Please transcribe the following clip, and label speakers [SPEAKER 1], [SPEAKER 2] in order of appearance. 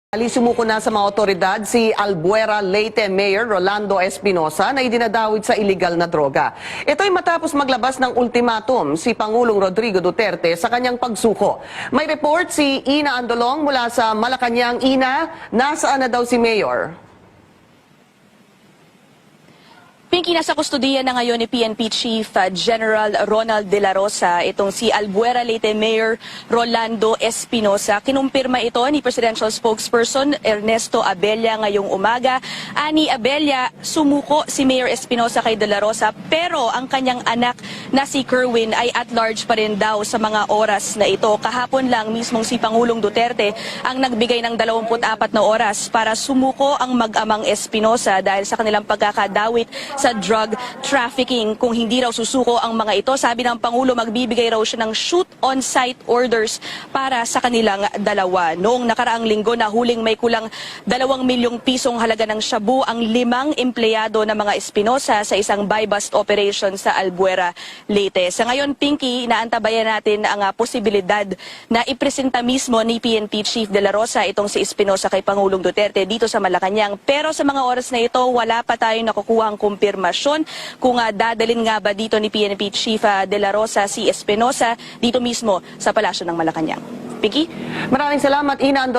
[SPEAKER 1] Sumuko na sa mga otoridad si Albuera Leyte Mayor Rolando Espinosa na idinadawit sa iligal na droga. Ito'y matapos maglabas ng ultimatum si Pangulong Rodrigo Duterte sa kanyang pagsuko. May report si Ina Andolong mula sa Malacanang. Ina, nasaan na daw si Mayor?
[SPEAKER 2] Pinky, nasa kustudiya na ngayon ni PNP Chief General Ronald De La Rosa itong si Albuera Leyte Mayor Rolando Espinosa. Kinumpirma ito ni Presidential Spokesperson Ernesto Abella ngayong umaga. Ani Abella, sumuko si Mayor Espinosa kay De La Rosa pero ang kanyang anak na si Kerwin ay at large pa rin daw sa mga oras na ito. Kahapon lang mismong si Pangulong Duterte ang nagbigay ng 24 na oras para sumuko ang mag-amang Espinosa dahil sa kanilang pagkakadawit sa drug trafficking. Kung hindi raw susuko ang mga ito, sabi ng Pangulo, magbibigay raw siya ng shoot-on-site orders para sa kanilang dalawa. Noong nakaraang linggo, nahuling may kulang 2 milyong pisong halaga ng shabu ang 5 empleyado ng mga Espinosa sa isang buy-bust operation sa Albuera, Leyte. Sa ngayon, Pinky, inaantabayan natin ang posibilidad na ipresenta mismo ni PNP Chief De La Rosa itong si Espinosa kay Pangulong Duterte dito sa Malacanang. Pero sa mga oras na ito, wala pa tayong nakukuha ang kumpirmasyon kung dadalhin nga ba dito ni PNP Chief De La Rosa si Espinosa dito mismo sa Palasyo ng Malacanang. Pinky?
[SPEAKER 1] Maraming salamat, Ina Andolong.